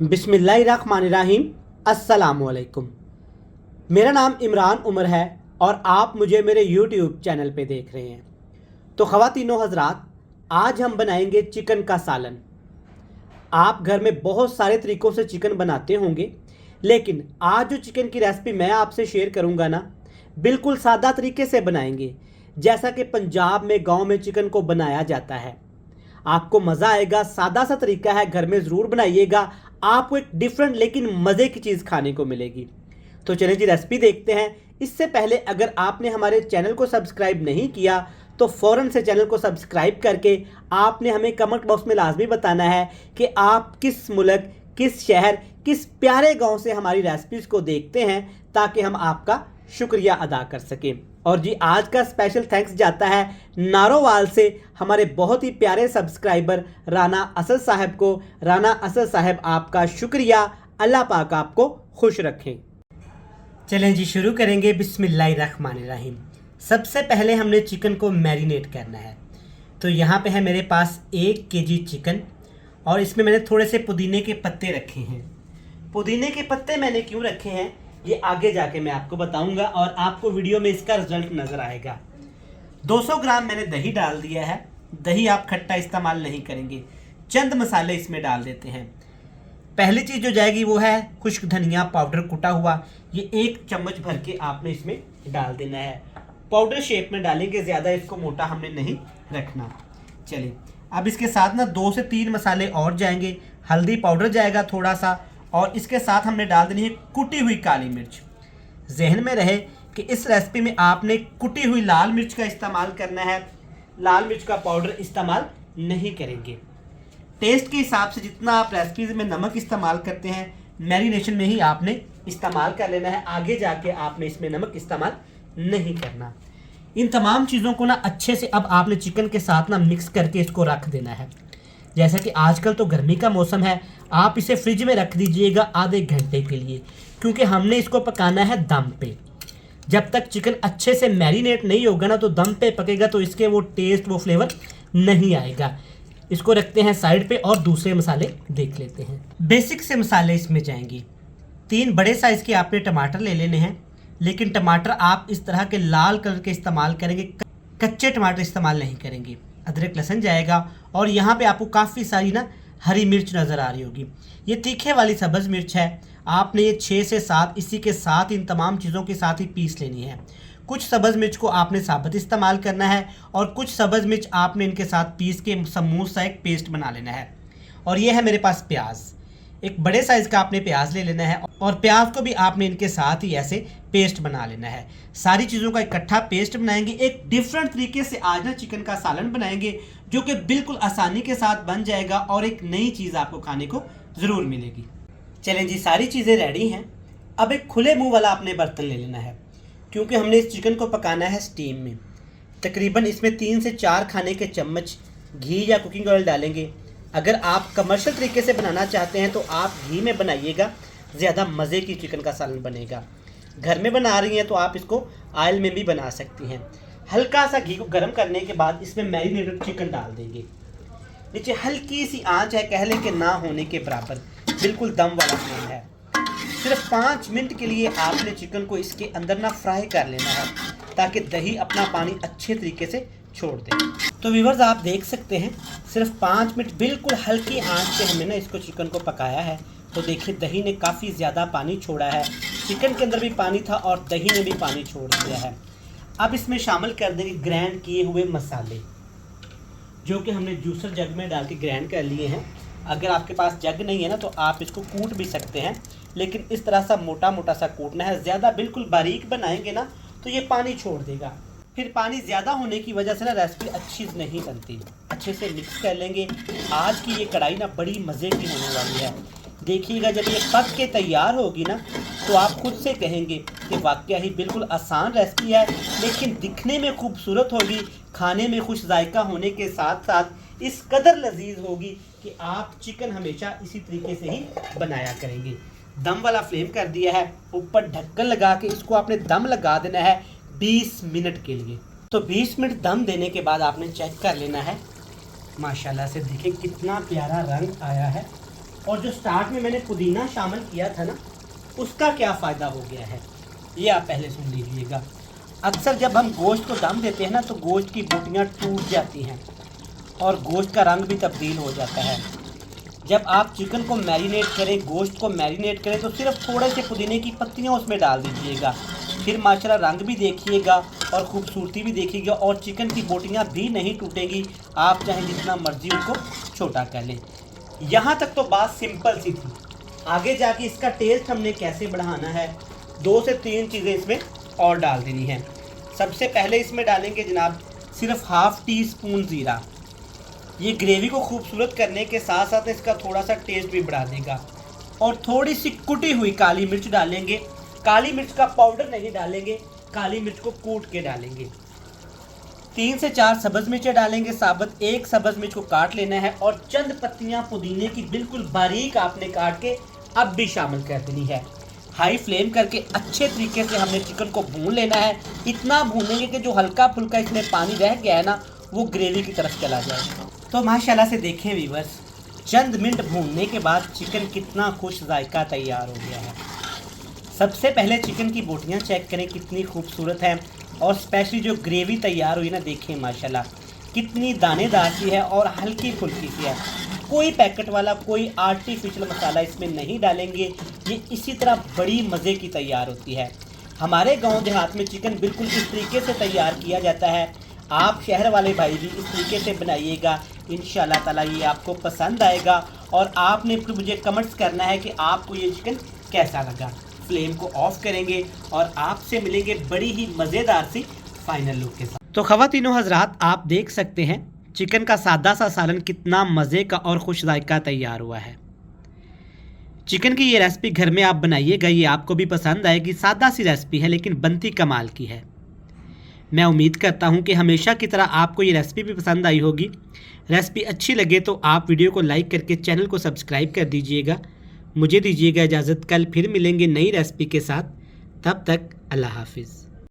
बिस्मिल्लाहिर्रहमानिर्रहीम। अस्सलामुअलैकुम। मेरा नाम इमरान उमर है और आप मुझे मेरे यूट्यूब चैनल पे देख रहे हैं। तो ख़वातीनो हज़रात, आज हम बनाएंगे चिकन का सालन। आप घर में बहुत सारे तरीक़ों से चिकन बनाते होंगे, लेकिन आज जो चिकन की रेसिपी मैं आपसे शेयर करूंगा ना, बिल्कुल सादा तरीके से बनाएंगे, जैसा कि पंजाब में गांव में चिकन को बनाया जाता है। आपको मज़ा आएगा। सादा सा तरीका है, घर में ज़रूर बनाइएगा। आपको एक डिफरेंट लेकिन मज़े की चीज़ खाने को मिलेगी। तो चलिए जी रेसिपी देखते हैं। इससे पहले अगर आपने हमारे चैनल को सब्सक्राइब नहीं किया तो फ़ौरन से चैनल को सब्सक्राइब करके आपने हमें कमेंट बॉक्स में लाजमी बताना है कि आप किस मुल्क, किस शहर, किस प्यारे गांव से हमारी रेसिपीज़ को देखते हैं, ताकि हम आपका शुक्रिया अदा कर सकें। और जी आज का स्पेशल थैंक्स जाता है नारोवाल से हमारे बहुत ही प्यारे सब्सक्राइबर राना असद साहब को। राना असद साहब, आपका शुक्रिया। अल्लाह पाक आपको खुश रखें। चलें जी शुरू करेंगे। बिस्मिल्लाहिर्रहमानिर्रहीम। सबसे पहले हमने चिकन को मैरिनेट करना है। तो यहाँ पे है मेरे पास 1 केजी चिकन और इसमें मैंने थोड़े से पुदीने के पत्ते रखे हैं। पुदीने के पत्ते मैंने क्यों रखे हैं ये आगे जाके मैं आपको बताऊंगा और आपको वीडियो में इसका रिजल्ट नज़र आएगा। 200 ग्राम मैंने दही डाल दिया है। दही आप खट्टा इस्तेमाल नहीं करेंगे। चंद मसाले इसमें डाल देते हैं। पहली चीज़ जो जाएगी वो है खुश्क धनिया पाउडर कुटा हुआ। ये 1 चम्मच भर के आपने इसमें डाल देना है। पाउडर शेप में डालेंगे, ज़्यादा इसको मोटा हमने नहीं रखना। चलिए अब इसके साथ ना 2 से 3 मसाले और जाएंगे। हल्दी पाउडर जाएगा थोड़ा सा और इसके साथ हमने डाल देनी है कुटी हुई काली मिर्च। जहन में रहे कि इस रेसिपी में आपने कुटी हुई लाल मिर्च का इस्तेमाल करना है, लाल मिर्च का पाउडर इस्तेमाल नहीं करेंगे। टेस्ट के हिसाब से जितना आप रेसिपीज़ में नमक इस्तेमाल करते हैं, मैरिनेशन में ही आपने इस्तेमाल कर लेना है। आगे जाके आपने इसमें नमक इस्तेमाल नहीं करना। इन तमाम चीज़ों को ना अच्छे से अब आपने चिकन के साथ ना मिक्स करके इसको रख देना है। जैसा कि आजकल तो गर्मी का मौसम है, आप इसे फ्रिज में रख दीजिएगा आधे घंटे के लिए, क्योंकि हमने इसको पकाना है दम पे। जब तक चिकन अच्छे से मैरिनेट नहीं होगा ना, तो दम पे पकेगा तो इसके वो टेस्ट, वो फ्लेवर नहीं आएगा। इसको रखते हैं साइड पे और दूसरे मसाले देख लेते हैं। बेसिक से मसाले इसमें जाएंगे। 3 बड़े साइज़ के आपने टमाटर ले लेने हैं, लेकिन टमाटर आप इस तरह के लाल कलर के इस्तेमाल करेंगे, कच्चे टमाटर इस्तेमाल नहीं करेंगे। अदरक लहसुन जाएगा और यहाँ पे आपको काफ़ी सारी ना हरी मिर्च नज़र आ रही होगी। ये तीखे वाली सब्ज़ मिर्च है। आपने ये 6 से 7 इसी के साथ इन तमाम चीज़ों के साथ ही पीस लेनी है। कुछ सब्ज़ मिर्च को आपने साबुत इस्तेमाल करना है और कुछ सब्ज़ मिर्च आपने इनके साथ पीस के समूथ सा एक पेस्ट बना लेना है। और ये है मेरे पास प्याज। एक बड़े साइज़ का आपने प्याज ले लेना है और प्याज को भी आपने इनके साथ ही ऐसे पेस्ट बना लेना है। सारी चीज़ों का इकट्ठा पेस्ट बनाएंगे। एक डिफरेंट तरीके से आज ना चिकन का सालन बनाएंगे, जो कि बिल्कुल आसानी के साथ बन जाएगा और एक नई चीज़ आपको खाने को ज़रूर मिलेगी। चलें जी सारी चीज़ें रेडी हैं। अब एक खुले मुँह वाला आपने बर्तन ले लेना है, क्योंकि हमने इस चिकन को पकाना है स्टीम में। तकरीबन इसमें 3 से 4 खाने के चम्मच घी या कुकिंग ऑयल डालेंगे। अगर आप कमर्शियल तरीके से बनाना चाहते हैं तो आप घी में बनाइएगा, ज़्यादा मज़े की चिकन का सालन बनेगा। घर में बना रही हैं तो आप इसको ऑयल में भी बना सकती हैं। हल्का सा घी को गर्म करने के बाद इसमें मैरिनेटेड चिकन डाल देंगे। नीचे हल्की सी आंच है, कह लें कि ना होने के बराबर, बिल्कुल दम वाला फ्लेम है। सिर्फ 5 मिनट के लिए आपने चिकन को इसके अंदर ना फ्राई कर लेना है, ताकि दही अपना पानी अच्छे तरीके से छोड़ दे। तो व्यूअर्स आप देख सकते हैं सिर्फ 5 मिनट बिल्कुल हल्की आंच पे हमने ना इसको चिकन को पकाया है। तो देखिए दही ने काफ़ी ज़्यादा पानी छोड़ा है, चिकन के अंदर भी पानी था और दही ने भी पानी छोड़ दिया है। अब इसमें शामिल कर देंगे ग्राइंड किए हुए मसाले, जो कि हमने जूसर जग में डाल के ग्राइंड कर लिए हैं। अगर आपके पास जग नहीं है ना तो आप इसको कूट भी सकते हैं, लेकिन इस तरह सा मोटा मोटा सा कूटना है। ज़्यादा बिल्कुल बारीक बनाएंगे ना तो ये पानी छोड़ देगा। फिर पानी ज़्यादा होने की वजह से ना रेसिपी अच्छी नहीं बनती। अच्छे से मिक्स कर लेंगे। आज की ये कढ़ाई ना बड़ी मज़े की होने वाली है। देखिएगा जब ये पक के तैयार होगी ना तो आप खुद से कहेंगे कि वाकई ही बिल्कुल आसान रेसिपी है, लेकिन दिखने में खूबसूरत होगी, खाने में खुश जायका होने के साथ साथ इस कदर लजीज होगी कि आप चिकन हमेशा इसी तरीके से ही बनाया करेंगे। दम वाला फ्लेम कर दिया है, ऊपर ढक्कन लगा के इसको आपने दम लगा देना है 20 मिनट के लिए। तो 20 मिनट दम देने के बाद आपने चेक कर लेना है। माशाल्लाह से देखिए कितना प्यारा रंग आया है और जो स्टार्ट में मैंने पुदीना शामिल किया था ना, उसका क्या फ़ायदा हो गया है ये आप पहले सुन लीजिएगा। अक्सर जब हम गोश्त को दम देते हैं ना तो गोश्त की बोटियाँ टूट जाती हैं और गोश्त का रंग भी तब्दील हो जाता है। जब आप चिकन को मैरिनेट करें, गोश्त को मैरिनेट करें, तो सिर्फ थोड़े से पुदीने की पत्तियाँ उसमें डाल दीजिएगा। फिर माशाल्लाह रंग भी देखिएगा और ख़ूबसूरती भी देखिएगा और चिकन की बोटियाँ भी नहीं टूटेंगी। आप चाहे जितना मर्जी उनको छोटा कर लें। यहाँ तक तो बात सिंपल सी थी। आगे जाके इसका टेस्ट हमने कैसे बढ़ाना है, 2 से 3 चीज़ें इसमें और डाल देनी है। सबसे पहले इसमें डालेंगे जनाब सिर्फ हाफ़ टी स्पून ज़ीरा। ये ग्रेवी को खूबसूरत करने के साथ साथ इसका थोड़ा सा टेस्ट भी बढ़ा देगा। और थोड़ी सी कुटी हुई काली मिर्च डालेंगे। काली मिर्च का पाउडर नहीं डालेंगे, काली मिर्च को कूट के डालेंगे। 3 से 4 सब्ज़ मिर्चें डालेंगे साबुत। 1 सब्ज़ मिर्च को काट लेना है और चंद पत्तियां पुदीने की बिल्कुल बारीक आपने काट के अब भी शामिल कर देनी है। हाई फ्लेम करके अच्छे तरीके से हमने चिकन को भून लेना है। इतना भूनेंगे कि जो हल्का फुल्का इसमें पानी रह गया है ना, वो ग्रेवी की तरफ चला जाए। तो माशाल्लाह से देखें व्यूअर्स, चंद मिनट भूनने के बाद चिकन कितना खुश जायका तैयार हो गया है। सबसे पहले चिकन की बोटियां चेक करें कितनी खूबसूरत है और स्पेशली जो ग्रेवी तैयार हुई ना, देखें माशाल्लाह कितनी दानेदार सी है और हल्की फुल्की सी है। कोई पैकेट वाला, कोई आर्टिफिशियल मसाला इसमें नहीं डालेंगे। ये इसी तरह बड़ी मज़े की तैयार होती है। हमारे गांव देहात में चिकन बिल्कुल इस तरीके से तैयार किया जाता है। आप शहर वाले भाई भी इस तरीके से बनाइएगा, इंशाल्लाह ताला ये आपको पसंद आएगा। और आपने फिर मुझे कमेंट्स करना है कि आपको ये चिकन कैसा लगा। फ्लेम को ऑफ करेंगे और आपसे मिलेंगे बड़ी ही मज़ेदार सी फाइनल लुक के साथ। तो ख़वातीनो हज़रात, आप देख सकते हैं चिकन का सादा सा सालन कितना मज़े का और खुश जायका तैयार हुआ है। चिकन की ये रेसिपी घर में आप बनाइएगा, ये आपको भी पसंद आएगी। सादा सी रेसिपी है लेकिन बनती कमाल की है। मैं उम्मीद करता हूँ कि हमेशा की तरह आपको ये रेसिपी भी पसंद आई होगी। रेसिपी अच्छी लगे तो आप वीडियो को लाइक करके चैनल को सब्सक्राइब कर दीजिएगा। मुझे दीजिएगा इजाज़त, कल फिर मिलेंगे नई रेसिपी के साथ। तब तक अल्लाह हाफिज़।